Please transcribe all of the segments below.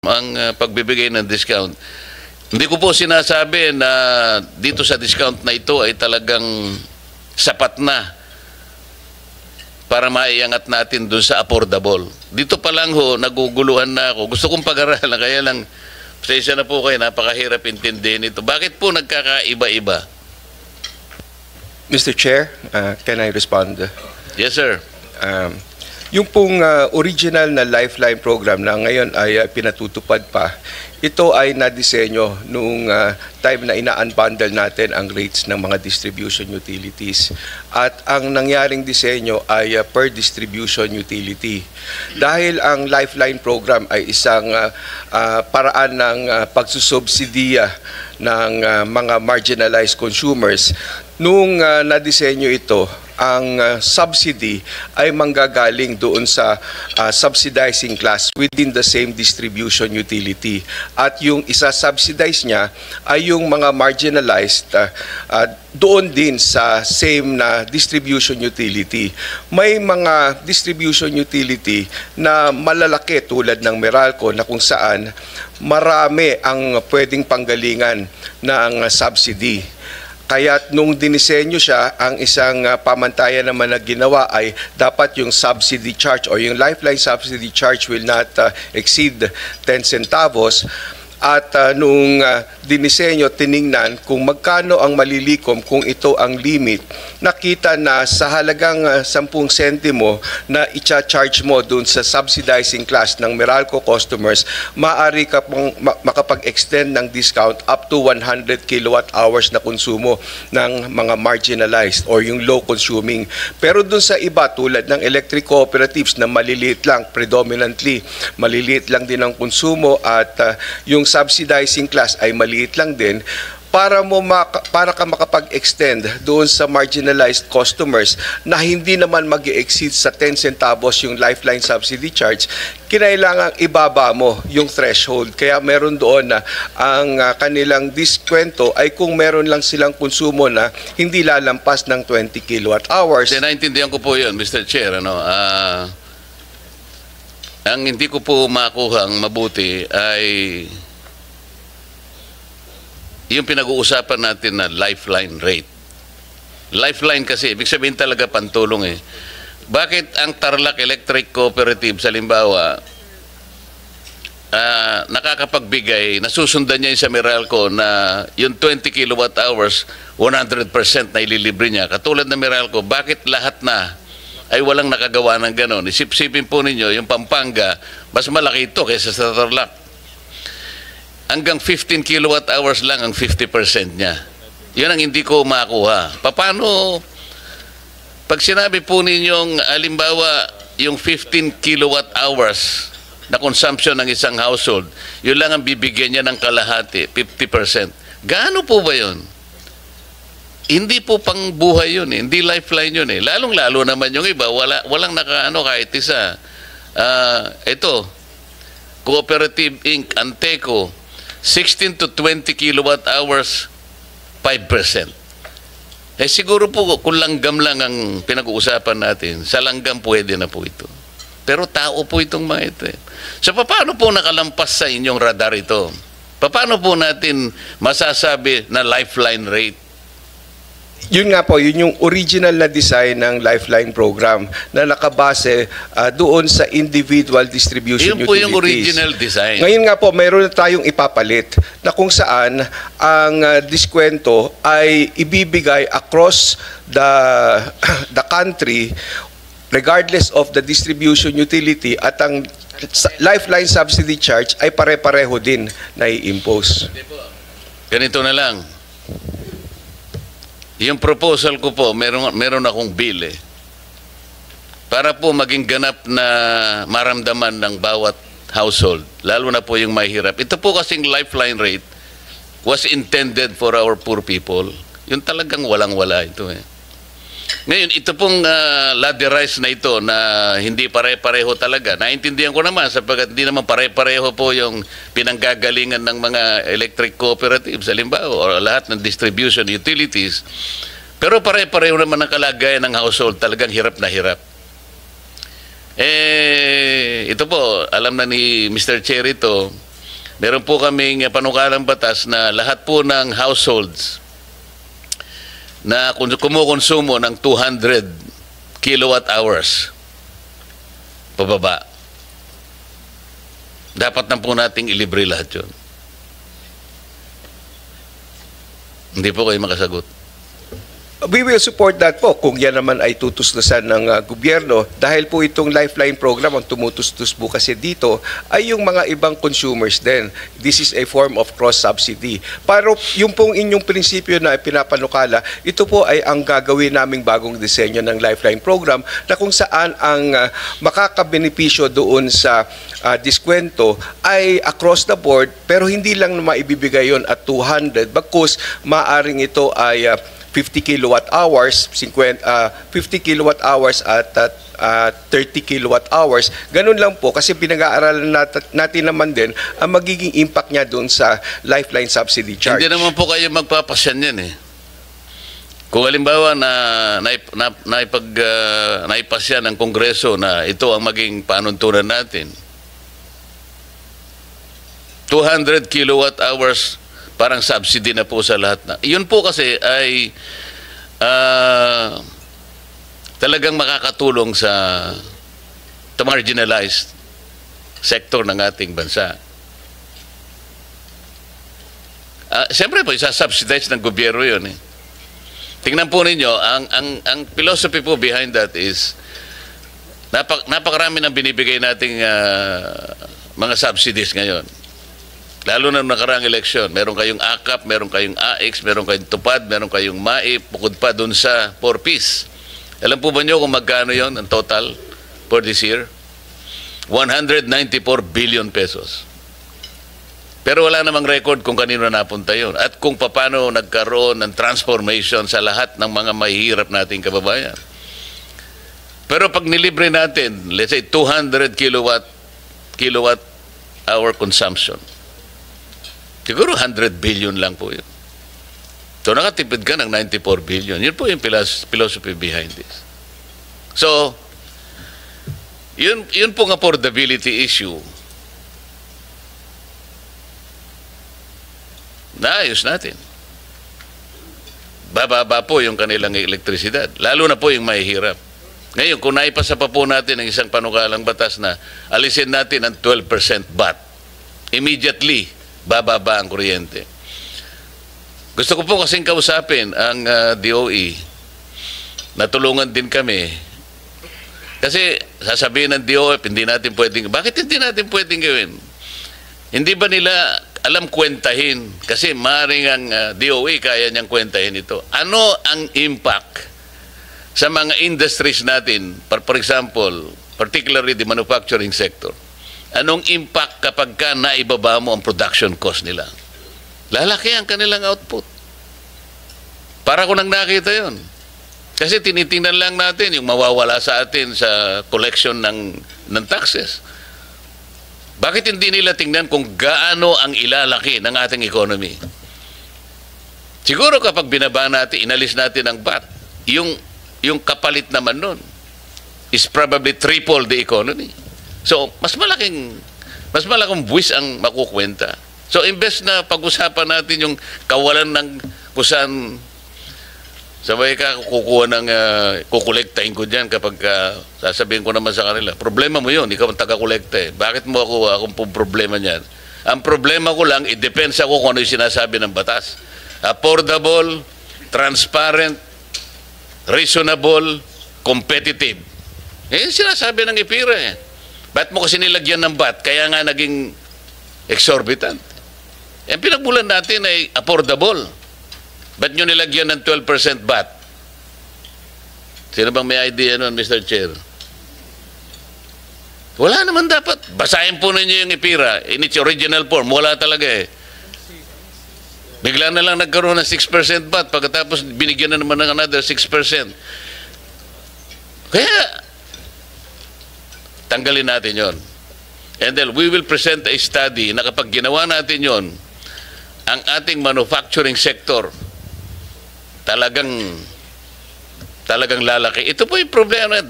ang pagbibigay ng discount. Hindi ko po sinasabi na dito sa discount na ito ay talagang sapat na para maiangat natin dun sa affordable. Dito pa lang ho, naguguluhan na ako. Gusto kong pag-aralan, kaya lang, pasensya na po kayo, napakahirap intindihin ito. Bakit po nagkakaiba-iba? Mr. Chair, can I respond? Yes, sir. Yung pong original na Lifeline program na ngayon ay pinatutupad pa, ito ay nadisenyo noong time na ina-unbundle natin ang rates ng mga distribution utilities. At ang nangyaring disenyo ay per distribution utility. Dahil ang Lifeline program ay isang paraan ng pagsusubsidiya ng mga marginalized consumers, noong nadisenyo ito, ang subsidy ay manggagaling doon sa subsidizing class within the same distribution utility. At yung isa-subsidize niya ay yung mga marginalized doon din sa same na distribution utility. May mga distribution utility na malalaki tulad ng Meralco na kung saan marami ang pwedeng panggalingan ng subsidy. Kaya nung dinisenyo siya, ang isang pamantayan naman na ginawa ay dapat yung subsidy charge o yung Lifeline subsidy charge will not exceed 10 centavos. At nung dinisenyo, tiningnan kung magkano ang malilikom kung ito ang limit. Nakita na sa halagang 10 sentimo na i-charge mo dun sa subsidizing class ng Meralco customers, maaari ka pong makapag-extend ng discount up to 100 kilowatt hours na konsumo ng mga marginalized or yung low consuming. Pero dun sa iba tulad ng electric cooperatives na maliliit lang, predominantly maliliit lang din ang konsumo at yung subsidizing class ay maliit lang din, para ka makapag-extend doon sa marginalized customers na hindi naman mag-exceed sa 10 centavos yung Lifeline subsidy charge, kinailangan ibaba mo yung threshold. Kaya meron doon na ang kanilang diskwento ay kung meron lang silang konsumo na hindi lalampas ng 20 kilowatt hours. Naintindihan ko po yun, Mr. Chair. Ang hindi ko po makuhang mabuti ay yung pinag-uusapan natin na Lifeline rate. Lifeline kasi, ibig sabihin talaga pantulong eh. Bakit ang Tarlac Electric Cooperative sa Limbawa nakakapagbigay, nasusundan niya yung sa Meralco na yung 20 kilowatt hours, 100% na ililibre niya. Katulad ng Meralco, bakit lahat na ay walang nakagawa ng gano'n? Isip-sipin po ninyo, yung Pampanga, mas malaki ito kaysa sa Tarlac. Hanggang 15 kilowatt hours lang ang 50% niya. Yun ang hindi ko makuha. Paano, pag sinabi po ninyong, halimbawa, yung 15 kilowatt hours na consumption ng isang household, yun lang ang bibigyan niya ng kalahati, 50%. Gaano po ba yun? Hindi po pang buhay yun eh. Hindi lifeline yun eh. Lalong-lalo naman yung iba, walang nakaano kahit isa. Ito, Cooperative Inc., Anteco, 16 to 20 kilowatt hours, 5%. Eh siguro po kung langgam lang ang pinag-uusapan natin, sa langgam pwede na po ito. Pero tao po itong mga ito. So paano po nakalampas sa inyong radar ito? Paano po natin masasabi na Lifeline rate? Yun nga po, yun yung original na design ng Lifeline program na nakabase doon sa individual distribution yun po utilities. Yung original design. Ngayon nga po, mayroon na tayong ipapalit na kung saan ang diskwento ay ibibigay across the country regardless of the distribution utility at ang Lifeline subsidy charge ay pare-pareho din na i-impose. Ganito na lang. Yung proposal ko po, meron akong bill eh. Para po maging ganap na maramdaman ng bawat household, lalo na po yung mahirap. Ito po kasing Lifeline rate was intended for our poor people. Yung talagang walang-wala ito eh. Ngayon, ito pong ladderized na ito na hindi pare-pareho talaga. Naintindihan ko naman sapagkat hindi naman pare-pareho po yung pinanggagalingan ng mga electric cooperatives, halimbawa, o lahat ng distribution utilities. Pero pare-pareho naman ang kalagayan ng household, talagang hirap na hirap. Ito po, alam na ni Mr. Chair ito, meron po kaming panukalang batas na lahat po ng households na kumukonsumo ng 200 kilowatt hours pababa, dapat na po nating ilibre lahat yun. Hindi po kayo makasagot. We will support that po kung yan naman ay tutustusan ng gobyerno dahil po itong Lifeline program ang tumutustos po kasi dito ay yung mga ibang consumers din. This is a form of cross-subsidy. Pero yung pong inyong prinsipyo na pinapanukala, ito po ay ang gagawin naming bagong disenyo ng Lifeline program na kung saan ang makakabenepisyo doon sa diskwento ay across the board pero hindi lang maibibigay yon at 200 bagkus maaring ito ay 50 kilowatt hours, 50 kilowatt hours at 30 kilowatt hours. Ganun lang po kasi pinag-aaralan natin naman din ang magiging impact niya doon sa Lifeline subsidy charge. Hindi naman po kayo magpapasyan yan eh. Kung halimbawa na naipasya ng Kongreso na ito ang maging panuntunan natin, 200 kilowatt hours parang subsidy na po sa lahat na. Yun po kasi ay talagang makakatulong sa marginalized sector ng ating bansa. Siyempre po, isa-subsidize ng gobyerno yun eh. Tingnan po ninyo, ang philosophy po behind that is napakarami ng binibigay nating mga subsidies ngayon. Lalo na nakaraang eleksyon, meron kayong AKAP, meron kayong AX, meron kayong TUPAD, meron kayong MAIP, bukod pa dun sa 4Ps. Alam po ba nyo kung magkano yon ang total for this year? 194 billion pesos. Pero wala namang record kung kanino napunta yon at kung paano nagkaroon ng transformation sa lahat ng mga mahihirap nating kababayan. Pero pag nilibre natin, let's say 200 kilowatt hour consumption, siguro 100 billion lang po yun. So nakatipid ka ng 94 billion. Yun po yung philosophy behind this. So, yun pong affordability issue. Naayos natin. Bababa po yung kanilang elektrisidad. Lalo na po yung mahihirap. Ngayon, kung naipasa pa po natin ang isang panukalang batas na alisin natin ang 12% VAT, immediately, bababa ang kuryente. Gusto ko po kasing kausapin ang DOE. Natulungan din kami. Kasi sasabihin ng DOE, hindi natin pwedeng, bakit hindi natin pwedeng gawin? Hindi ba nila alam kwentahin? Kasi maaaring ang DOE kaya niyang kwentahin ito. Ano ang impact sa mga industries natin, for example, particularly the manufacturing sector? Anong impact kapag ka naibaba mo ang production cost nila? Lalaki ang kanilang output. Para ko nang nakita yon. Kasi tinitingnan lang natin yung mawawala sa atin sa collection ng taxes. Bakit hindi nila tingnan kung gaano ang ilalaki ng ating economy? Siguro kapag binaba natin, inalis natin ang VAT, yung kapalit naman nun is probably triple the economy. So, mas malaking buwis ang makukwenta. So, imbes na pag-usapan natin yung kawalan ng kusan, sabay ka kukuha ng kukolektahin ko dyan kapag sasabihin ko naman sa kanila, problema mo yun, ikaw ang taga-kolekta eh. Bakit mo akong problema niyan? Ang problema ko lang, i-depends ako kung ano yung sinasabi ng batas. Affordable, transparent, reasonable, competitive. Eh, sinasabi ng IPIRA eh. Ba't mo kasi nilagyan ng VAT? Kaya nga naging exorbitant. Ang pinagmulan natin ay affordable. Ba't nyo nilagyan ng 12% VAT? Sino bang may idea nun, Mr. Chair? Wala naman dapat. Basahin po ninyo yung IPIRA in its original form. Wala talaga eh. Bigla na lang nagkaroon ng 6% VAT pagkatapos binigyan na naman ng another 6%. Kaya tanggalin natin yon. And then we will present a study na kapag ginawa natin yon, ang ating manufacturing sector talagang lalaki. Ito po yung problema.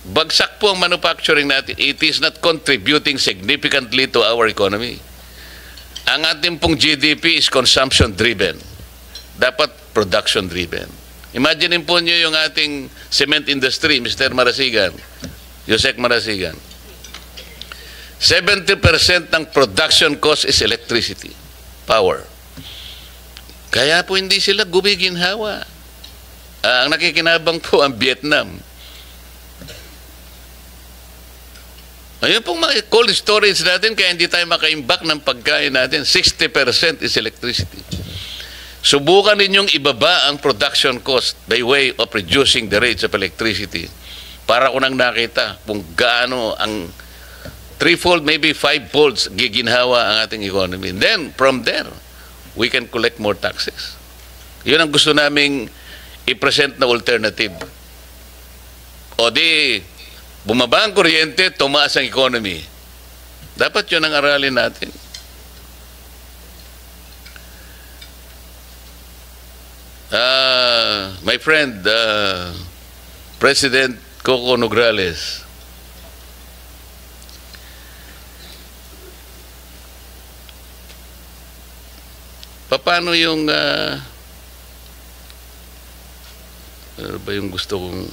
Bagsak po ang manufacturing natin. It is not contributing significantly to our economy. ang ating pong GDP is consumption-driven. Dapat production-driven. Imagine po nyo yung ating cement industry, Mr. Marasigan, Yusek Marasigan. 70% ng production cost is electricity, power. Kaya po hindi sila gumiginhawa. Ang nakikinabang po ang Vietnam. Ayun pong mga cold storage natin, kaya hindi tayo makaimbak ng pagkain natin. 60% is electricity. Subukan ninyong ibaba ang production cost by way of reducing the rates of electricity. Para ko nang nakita kung gaano ang threefold, maybe fivefold giginhawa ang ating economy. And then, from there, we can collect more taxes. Yun ang gusto naming i-present na alternative. O di, bumaba ang kuryente, tumaas ang economy. Dapat yun ang aralin natin. My friend, President Coco Nograles, paano yung ano ba yung gusto kong